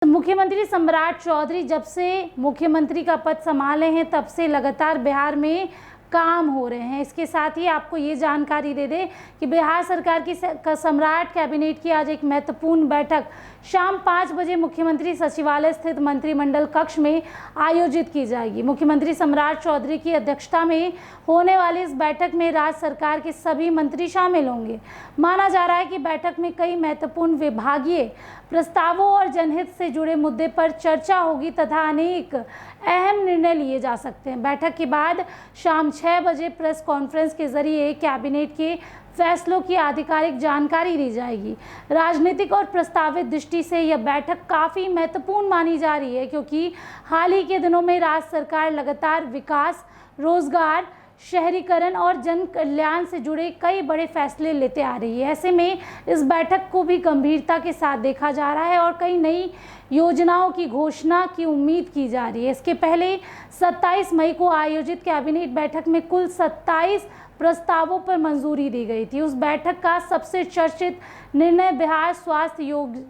मुख्यमंत्री सम्राट चौधरी जब से मुख्यमंत्री का पद संभाले हैं तब से लगातार बिहार में काम हो रहे हैं। इसके साथ ही आपको ये जानकारी दे दें कि बिहार सरकार की सम्राट कैबिनेट की आज एक महत्वपूर्ण बैठक शाम 5 बजे मुख्यमंत्री सचिवालय स्थित मंत्रिमंडल कक्ष में आयोजित की जाएगी। मुख्यमंत्री सम्राट चौधरी की अध्यक्षता में होने वाली इस बैठक में राज्य सरकार के सभी मंत्री शामिल होंगे। माना जा रहा है कि बैठक में कई महत्वपूर्ण विभागीय प्रस्तावों और जनहित से जुड़े मुद्दे पर चर्चा होगी तथा अनेक अहम निर्णय लिए जा सकते हैं। बैठक के बाद शाम 6 बजे प्रेस कॉन्फ्रेंस के जरिए कैबिनेट के फैसलों की आधिकारिक जानकारी दी जाएगी। राजनीतिक और प्रस्तावित दृष्टि से यह बैठक काफ़ी महत्वपूर्ण मानी जा रही है, क्योंकि हाल ही के दिनों में राज्य सरकार लगातार विकास, रोजगार, शहरीकरण और जन कल्याण से जुड़े कई बड़े फैसले लेते आ रही है। ऐसे में इस बैठक को भी गंभीरता के साथ देखा जा रहा है और कई नई योजनाओं की घोषणा की उम्मीद की जा रही है। इसके पहले 27 मई को आयोजित कैबिनेट बैठक में कुल 27 प्रस्तावों पर मंजूरी दी गई थी। उस बैठक का सबसे चर्चित निर्णय बिहार स्वास्थ्य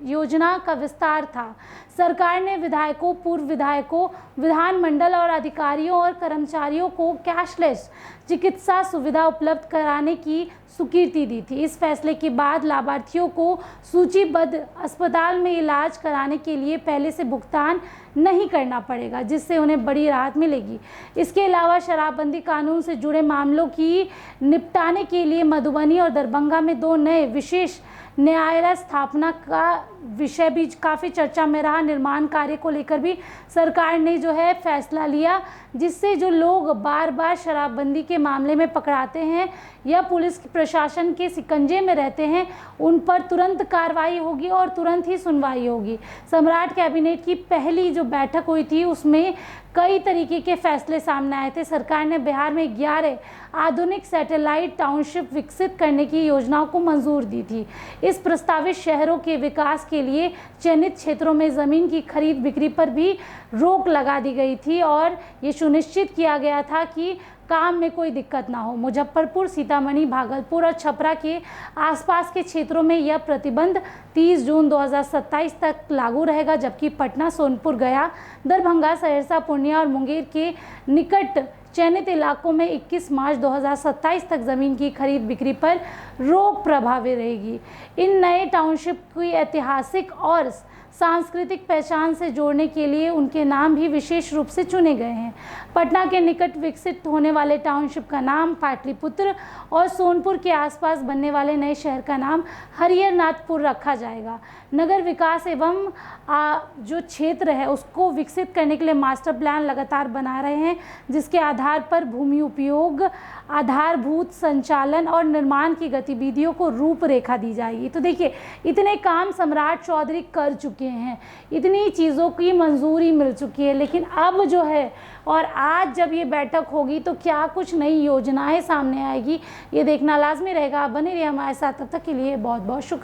योजना का विस्तार था। सरकार ने विधायकों, पूर्व विधायकों, विधानमंडल और अधिकारियों और कर्मचारियों को कैशलेस चिकित्सा सुविधा उपलब्ध कराने की स्वीकृति दी थी। इस फैसले के बाद लाभार्थियों को सूचीबद्ध अस्पताल में इलाज कराने के लिए पहले से भुगतान नहीं करना पड़ेगा, जिससे उन्हें बड़ी राहत मिलेगी। इसके अलावा शराबबंदी कानून से जुड़े मामलों की निपटाने के लिए मधुबनी और दरभंगा में 2 नए विशेष न्यायालय स्थापना का विषय भी काफ़ी चर्चा में रहा। निर्माण कार्य को लेकर भी सरकार ने जो है फैसला लिया, जिससे जो लोग बार बार शराबबंदी के मामले में पकड़ाते हैं या पुलिस प्रशासन के शिकंजे में रहते हैं, उन पर तुरंत कार्रवाई होगी और तुरंत ही सुनवाई होगी। सम्राट कैबिनेट की पहली जो बैठक हुई थी उसमें कई तरीके के फैसले सामने आए थे। सरकार ने बिहार में 11 आधुनिक सैटेलाइट टाउनशिप विकसित करने की योजनाओं को मंजूर दी थी। इस प्रस्तावित शहरों के विकास के लिए चयनित क्षेत्रों में ज़मीन की खरीद बिक्री पर भी रोक लगा दी गई थी और ये सुनिश्चित किया गया था कि काम में कोई दिक्कत ना हो। मुजफ्फरपुर, सीतामढ़ी, भागलपुर और छपरा के आसपास के क्षेत्रों में यह प्रतिबंध 30 जून 2027 तक लागू रहेगा, जबकि पटना, सोनपुर, गया, दरभंगा, सहरसा, पूर्णिया और मुंगेर के निकट चयनित इलाकों में 21 मार्च 2027 तक ज़मीन की खरीद बिक्री पर रोक प्रभावी रहेगी। इन नए टाउनशिप की ऐतिहासिक और सांस्कृतिक पहचान से जोड़ने के लिए उनके नाम भी विशेष रूप से चुने गए हैं। पटना के निकट विकसित होने वाले टाउनशिप का नाम पाटलिपुत्र और सोनपुर के आसपास बनने वाले नए शहर का नाम हरिहरनाथपुर रखा जाएगा। नगर विकास एवं जो क्षेत्र है उसको विकसित करने के लिए मास्टर प्लान लगातार बना रहे हैं, जिसके आधार पर भूमि उपयोग, आधारभूत संचालन और निर्माण की गतिविधियों को रूपरेखा दी जाएगी। तो देखिए, इतने काम सम्राट चौधरी कर चुके हैं, इतनी चीज़ों की मंजूरी मिल चुकी है, लेकिन अब जो है और आज जब ये बैठक होगी तो क्या कुछ नई योजनाएं सामने आएगी, ये देखना लाजमी रहेगा। बने रहिए हमारे साथ, तब तक के लिए बहुत बहुत शुक्रिया।